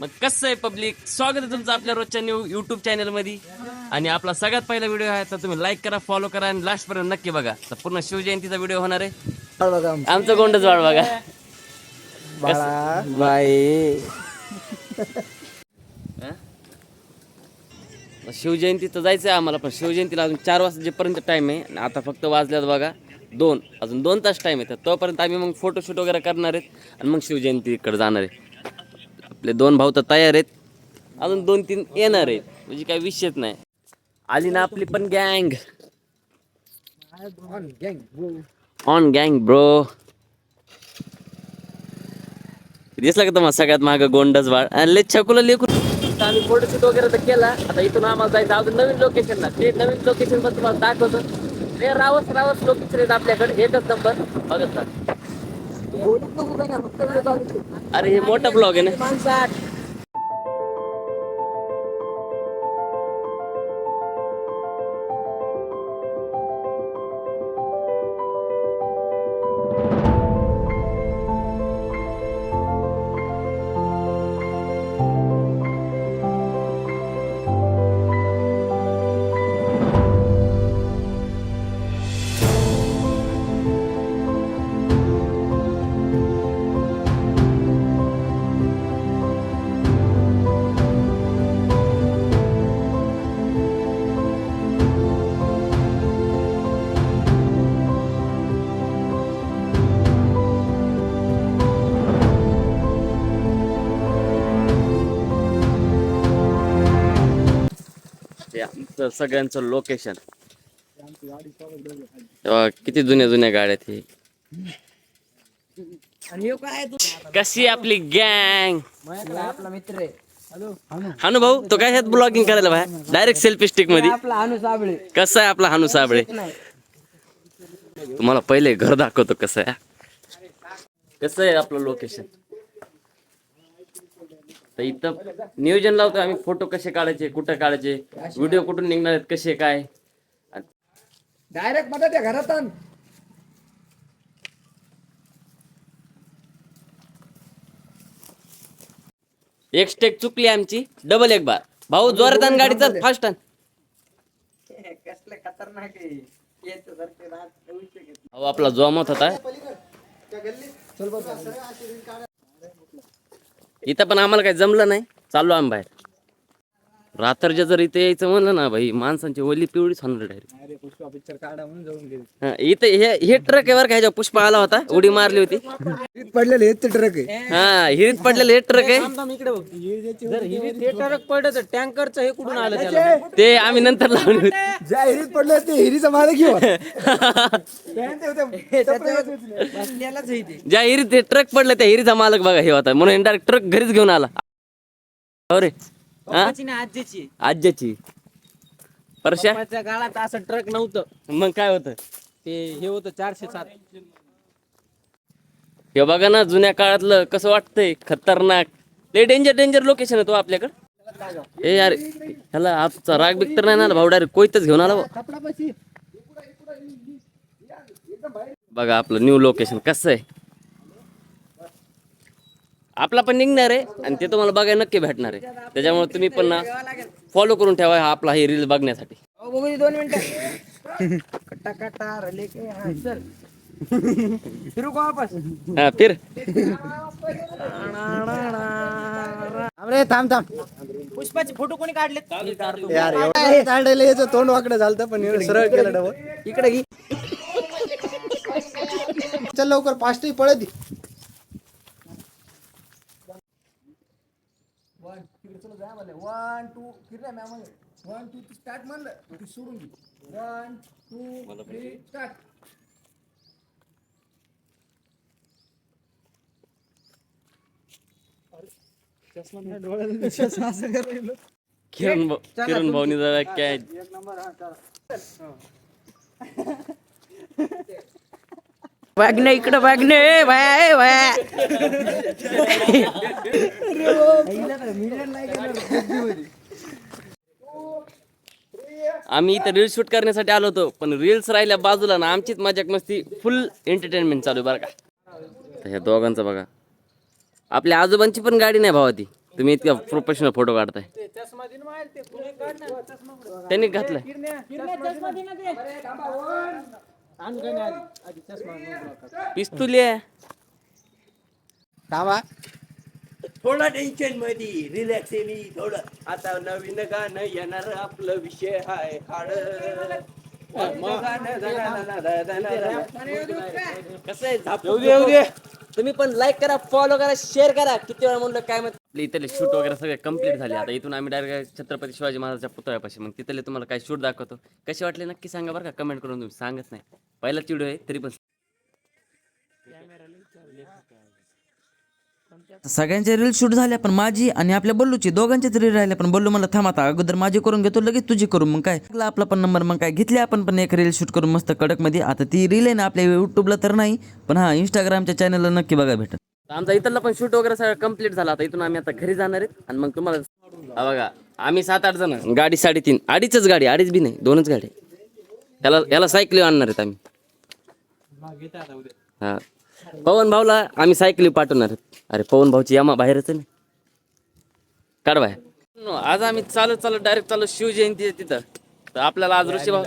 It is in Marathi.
मग कसं आहे पब्लिक, स्वागत आहे तुमचं आपल्या रोजच्या न्यू यूट्यूब चॅनल मध्ये. आणि आपला सगळ्यात पहिला व्हिडिओ आहे, तर तुम्ही लाईक करा, फॉलो करा आणि लास्ट पर्यंत नक्की बघा. तर पूर्ण शिवजयंतीचा व्हिडिओ होणार आहे. आमचं गोंडच वाढ बघा. बाई शिवजयंती तर जायचं आहे आम्हाला, पण शिवजयंतीला अजून 4 वाजेपर्यंत टाइम आहे. आणि आता फक्त वाजल्यात बघा 2, अजून 2 तास टाइम आहे. तर तोपर्यंत आम्ही मग फोटोशूट वगैरे करणार आहेत आणि मग शिवजयंतीकडे जाणार आहे. आपले 2 भाऊ तर तयार आहेत, अजून 2-3 येणार आहेत, म्हणजे काही विषयच नाही. आली ना आपली पण गँग, ऑन गँग ब्रो. दिसला का तुम्हाला सगळ्यात मागं गोंडस बाळ आणि लय छकुला लेकून. आम्ही फोटोशूट वगैरे तर केला. आता इथून आम्हाला जायचं अजून नवीन लोकेशनला. ते नवीन लोकेशन पण तुम्हाला दाखवतो. ते रावस लोकेशन आहेत आपल्याकडे, एकच नंबर बघत. अरे हे मोठा ब्लॉग आहे ना. आमचं सगळ्यांचं लोकेशन किती जुन्या जुन्या गाड्या हे. कशी आपली गँग. आपला मित्र आहे हानू भाऊ, तो काय ब्लॉगिंग करायला बाहेर डायरेक्ट सेल्फी स्टिक मध्ये. आपला हानू साबळे. कसं आहे आपला हानू साबळे. तुम्हाला पहिले घर दाखवतो कसं आहे. कसं आहे आपलं लोकेशन. तर इथं नियोजन लावतो आम्ही, फोटो कसे काढायचे, कुठं काढायचे, व्हिडिओ कुठून निघणार आहेत, कसे काय. डायरेक्ट मदत आहे घरात. एक स्टेक चुकली आमची, डबल एक बार. भाऊ जोरात आण गाडीचा, फास्ट आण. खतरनाक अहो आपला जॉमत होता इथं, पण आम्हाला काही जमलं नाही. चाललो आम्ही बाहेर. रात्रीच्या जर इथे यायचं म्हणलं ना भाई, माणसांची ओली पिवळीच होणार डायरेक्ट. पुष्पा पिक्चर काढा म्हणून जाऊन गेले. इथे हे ट्रक आहे बरं का, ह्याच्या पुष्पा आला होता, उडी मारली होती. हिरीत पडलेले हेच ते ट्रक आहे. हा हिरीत पडलेलं हे ट्रक आहे. जर हिरीत हे ट्रक पडलं तर टँकरचं हे कुठून आलं त्याला? ते आम्ही नंतर लावले. ज्या हिरीत पडले ते हिरीचा मालक घेऊ. ज्या हिरीत हे ट्रक पडलं त्या हिरीचा मालक बघा हे होता, म्हणून डायरेक्ट ट्रक घरीच घेऊन आला. अरे आज्याची परश्या काळात असं ट्रक नव्हतं. मग काय होतं ते हे होतं 407. हे बघा ना, जुन्या काळातलं कसं वाटतंय. खतरनाक, ते डेंजर लोकेशन आहे तो आपल्याकडं. ए यार, ह्याला आमचा राग बिक तर नाही ना भाऊ, डायरेक्ट कोयतच घेऊन आला. बघा आपलं न्यू लोकेशन कसं आहे. आपला पण निघणार आहे आणि ते तुम्हाला बघायला नक्की भेटणार आहे. त्याच्यामुळे तुम्ही पण ना फॉलो करून ठेवा हा आपला हे रील बघण्यासाठी. 2 मिनिटं. कट्टा कट्टा रले के हां चल. फिरू का वापस? हा फिर. अरे थांब. पुष्पाचे फोटो कोणी काढलेत? यार हे काढले, याचं तोंड वाकडं झालं पण एवढं सरळ केलं डबल. इकडे घे. चल लवकर, फास्ट पळत. 1 2 किती मॅम 1 2 स्टार्ट म्हणलं की सोडून घे. 1 2 3 स्टार्ट. किरण भाऊनी जरा काय एक नंबर. हा चला. वागणे इकडं वागणे आम्ही इथं रील्स शूट करण्यासाठी आलो होतो, पण रील्स राहिल्या बाजूला ना, आमचीच मजाक मस्ती फुल एंटरटेनमेंट चालू आहे बरं का. तर ह्या दोघांचं बघा, आपल्या आजोबांची पण गाडी नाही भावा ती. तुम्ही इतका प्रोफेशनल फोटो काढताय. त्यांनी घातलाय. पिस्तुल आहे. थांबा. थोडा टेन्शन मध्ये रिलॅक्स थोडं. आता नवीन गाणं येणार आपलं विषय हाय हाड. कसं आहे तुम्ही पण लाईक करा, फॉलो करा, शेअर करा. किती वेळा म्हणलं काय मग इथले शूट वगैरे सगळे कंप्लीट झाले. आता इथून आम्ही डायरेक्ट छत्रपती शिवाजी महाराजांच्या पुतळ्यापाशी. मग तिथले तुम्हाला काय शूट दाखवतो. कसे वाटले नक्की सांगा बरं का, कमेंट करून. तुम्ही सांगत नाही, पहिलाच व्हिडिओ आहे तरी पण. सगळ्यांचे रील शूट झाल्या, पण माझी आणि आपल्या बल्लूची दोघांचेच रील राहिले. पण बल्लू मला थांब, आता अगोदर माझी करून घेतो, लगेच तुझी करू. मग काय आपला पण नंबर. मग काय घेतली आपण पण एक रील शूट करून मस्त कडक मध्ये. आता ती रील आहे ना आपल्या युट्यूबला तर नाही, पण हा इंस्टाग्रामच्या चॅनलला नक्की बघा भेटेल. आमचा इथला पण शूट वगैरे सगळं कंप्लीट झाला. आता इथून आम्ही आता घरी जाणार आहेत. आणि मग तुम्हाला बघा, आम्ही 7-8 जण, गाडी 3.5, अडीचच गाडी, अडीच बी नाही, 2च गाडी. याला सायकली आणणार आहेत आम्ही. हा, पवन भाऊला आम्ही सायकली पाठवणार आहेत. अरे पवन भाऊची यामा बाहेरच आहे ना, काढ बाहेर. आज आम्ही चालत डायरेक्ट चालू शिवजयंती आहे तिथं. तर आपल्याला आज ऋषी भाऊ